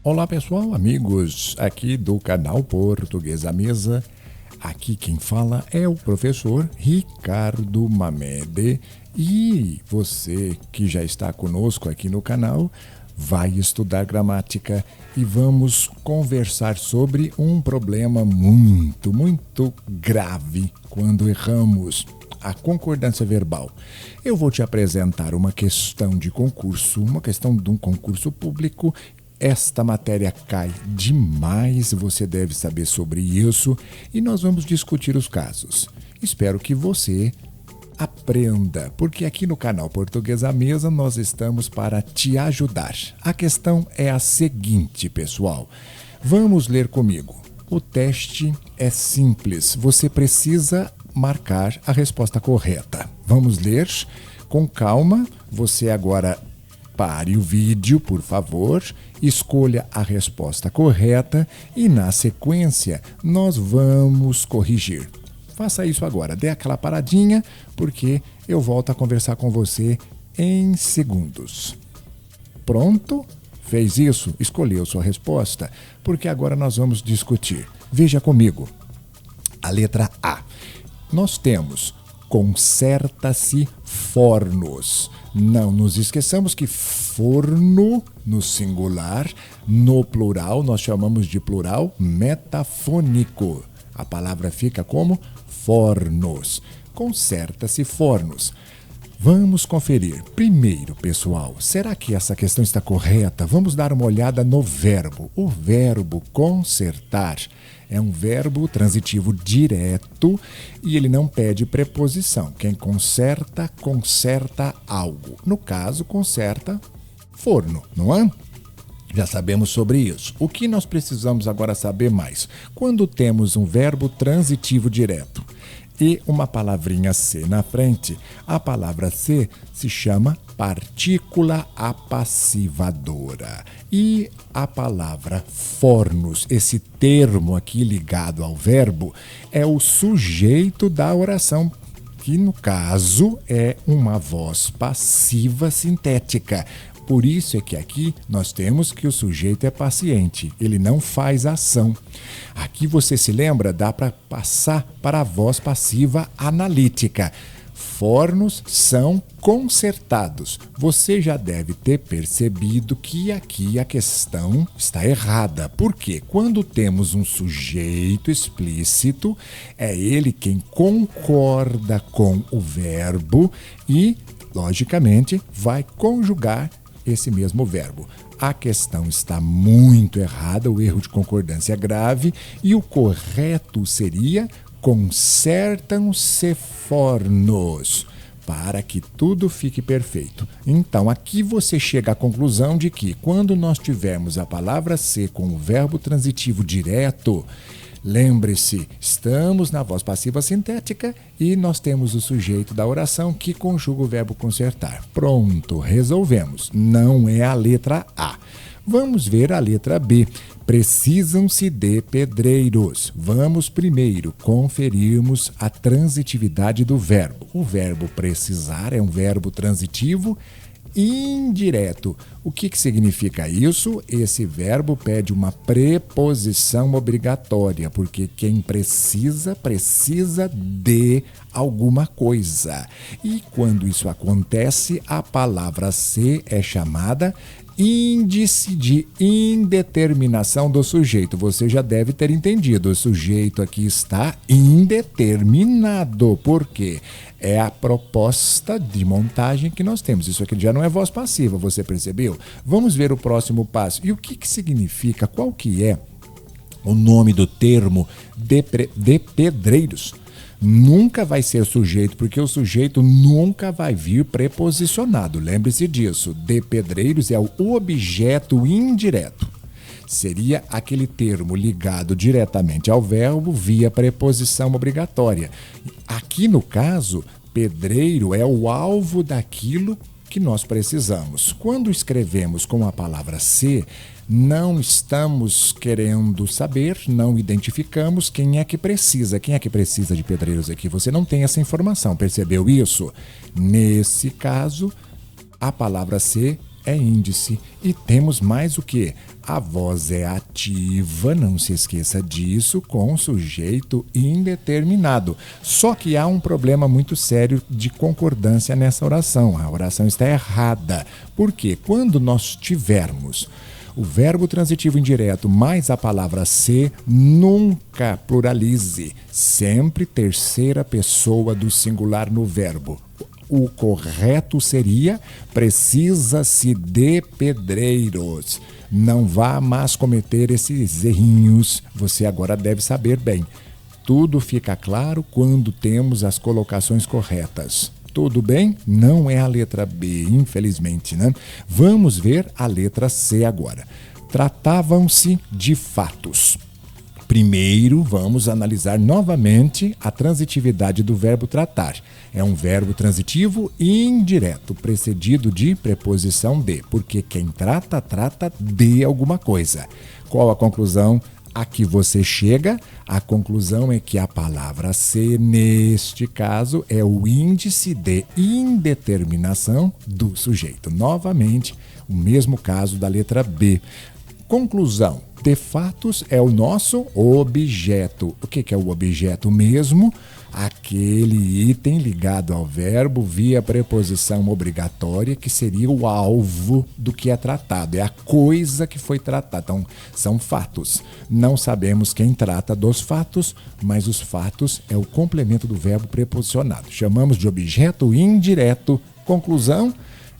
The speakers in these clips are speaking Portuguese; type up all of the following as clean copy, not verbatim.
Olá pessoal, amigos aqui do canal Português à Mesa. Aqui quem fala é o professor Ricardo Mamede e você que já está conosco aqui no canal vai estudar gramática e vamos conversar sobre um problema muito grave quando erramos a concordância verbal. Eu vou te apresentar uma questão de concurso, uma questão de um concurso público. Esta matéria cai demais, você deve saber sobre isso e nós vamos discutir os casos. Espero que você aprenda, porque aqui no canal Português à Mesa nós estamos para te ajudar. A questão é a seguinte, pessoal. Vamos ler comigo. O teste é simples, você precisa marcar a resposta correta. Vamos ler com calma. Você agora pare o vídeo, por favor, escolha a resposta correta e, na sequência, nós vamos corrigir. Faça isso agora, dê aquela paradinha, porque eu volto a conversar com você em segundos. Pronto? Fez isso? Escolheu sua resposta? Porque agora nós vamos discutir. Veja comigo. A letra A. Nós temos conserta-se fornos. Não nos esqueçamos que forno no singular, no plural, nós chamamos de plural metafônico. A palavra fica como fornos. Conserta-se fornos. Vamos conferir. Primeiro, pessoal, será que essa questão está correta? Vamos dar uma olhada no verbo. O verbo consertar é um verbo transitivo direto e ele não pede preposição. Quem conserta, conserta algo. No caso, conserta forno, não é? Já sabemos sobre isso. O que nós precisamos agora saber mais? Quando temos um verbo transitivo direto e uma palavrinha ser na frente, a palavra ser se chama partícula apassivadora. E a palavra fornos, esse termo aqui ligado ao verbo, é o sujeito da oração, que no caso é uma voz passiva sintética. Por isso é que aqui nós temos que o sujeito é paciente, ele não faz ação. Aqui você se lembra, dá para passar para a voz passiva analítica. Fornos são consertados. Você já deve ter percebido que aqui a questão está errada. Por quê? Quando temos um sujeito explícito, é ele quem concorda com o verbo e, logicamente, vai conjugar esse mesmo verbo. A questão está muito errada, o erro de concordância é grave e o correto seria consertam-se fornos, para que tudo fique perfeito. Então, aqui você chega à conclusão de que quando nós tivermos a palavra ser com o verbo transitivo direto, lembre-se, estamos na voz passiva sintética e nós temos o sujeito da oração que conjuga o verbo consertar. Pronto, resolvemos. Não é a letra A. Vamos ver a letra B. Precisam-se de pedreiros. Vamos primeiro conferirmos a transitividade do verbo. O verbo precisar é um verbo transitivo indireto. O que significa isso? Esse verbo pede uma preposição obrigatória, porque quem precisa de alguma coisa. E quando isso acontece, a palavra ser é chamada índice de indeterminação do sujeito. Você já deve ter entendido. O sujeito aqui está indeterminado. Por quê? É a proposta de montagem que nós temos. Isso aqui já não é voz passiva, você percebeu? Vamos ver o próximo passo. E o que significa? Qual que é o nome do termo de pedreiros? Nunca vai ser sujeito, porque o sujeito nunca vai vir preposicionado. Lembre-se disso. De pedreiros é o objeto indireto. Seria aquele termo ligado diretamente ao verbo via preposição obrigatória. Aqui, no caso, pedreiro é o alvo daquilo que nós precisamos. Quando escrevemos com a palavra ser, não estamos querendo saber, não identificamos quem é que precisa. Quem é que precisa de pedreiros aqui? Você não tem essa informação, percebeu isso? Nesse caso, a palavra ser é índice. E temos mais o quê? A voz é ativa, não se esqueça disso, com sujeito indeterminado. Só que há um problema muito sério de concordância nessa oração. A oração está errada. Por quê? Quando nós tivermos o verbo transitivo indireto mais a palavra se, nunca pluralize. Sempre terceira pessoa do singular no verbo. O correto seria: precisa-se de pedreiros. Não vá mais cometer esses errinhos. Você agora deve saber bem. Tudo fica claro quando temos as colocações corretas. Tudo bem? Não é a letra B, infelizmente, né? Vamos ver a letra C agora. Tratavam-se de fatos. Primeiro, vamos analisar novamente a transitividade do verbo tratar. É um verbo transitivo indireto, precedido de preposição de, porque quem trata, trata de alguma coisa. Qual a conclusão a que você chega? A conclusão é que a palavra ser, neste caso, é o índice de indeterminação do sujeito. Novamente, o mesmo caso da letra B. Conclusão: de fatos é o nosso objeto. O que é o objeto mesmo? Aquele item ligado ao verbo via preposição obrigatória, que seria o alvo do que é tratado. É a coisa que foi tratada. Então, são fatos. Não sabemos quem trata dos fatos, mas os fatos é o complemento do verbo preposicionado. Chamamos de objeto indireto. Conclusão: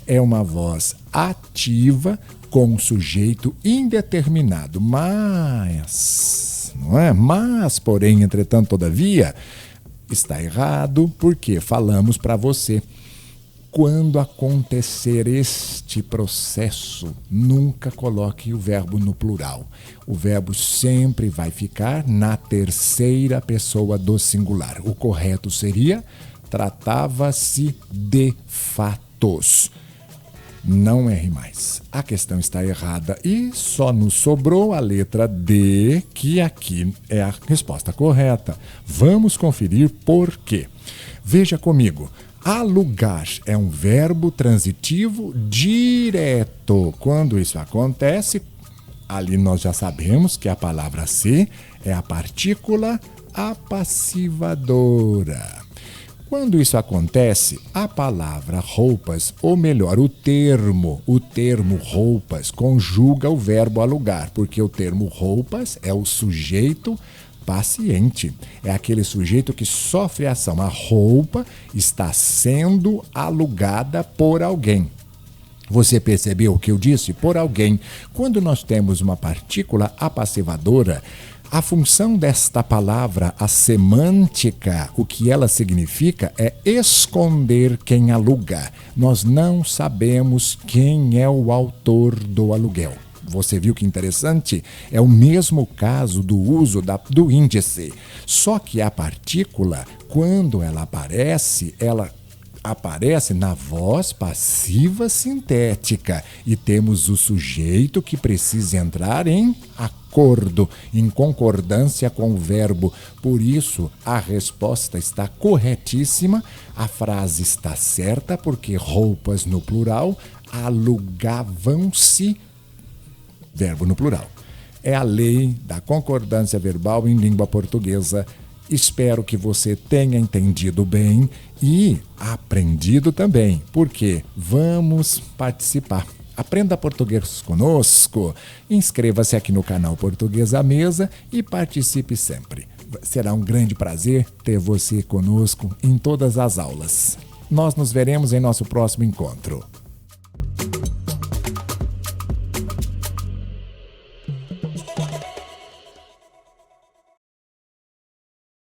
é uma voz ativa com sujeito indeterminado. Mas, não é? Mas, porém, entretanto, todavia, está errado, porque falamos para você. Quando acontecer este processo, nunca coloque o verbo no plural. O verbo sempre vai ficar na terceira pessoa do singular. O correto seria: tratava-se de fatos. Não erre mais. A questão está errada e só nos sobrou a letra D, que aqui é a resposta correta. Vamos conferir por quê. Veja comigo. Alugar é um verbo transitivo direto. Quando isso acontece, ali nós já sabemos que a palavra se é a partícula apassivadora. Quando isso acontece, a palavra roupas, ou melhor, o termo roupas, conjuga o verbo alugar, porque o termo roupas é o sujeito paciente. É aquele sujeito que sofre a ação. A roupa está sendo alugada por alguém. Você percebeu o que eu disse? Por alguém. Quando nós temos uma partícula apassivadora, a função desta palavra, a semântica, o que ela significa é esconder quem aluga. Nós não sabemos quem é o autor do aluguel. Você viu que interessante? É o mesmo caso do uso do índice. Só que a partícula, quando ela aparece na voz passiva sintética e temos o sujeito que precisa entrar em acordo, em concordância com o verbo. Por isso, a resposta está corretíssima, a frase está certa, porque roupas no plural, alugavam-se, verbo no plural. É a lei da concordância verbal em língua portuguesa. Espero que você tenha entendido bem e aprendido também, porque vamos participar. Aprenda português conosco, inscreva-se aqui no canal Português à Mesa e participe sempre. Será um grande prazer ter você conosco em todas as aulas. Nós nos veremos em nosso próximo encontro.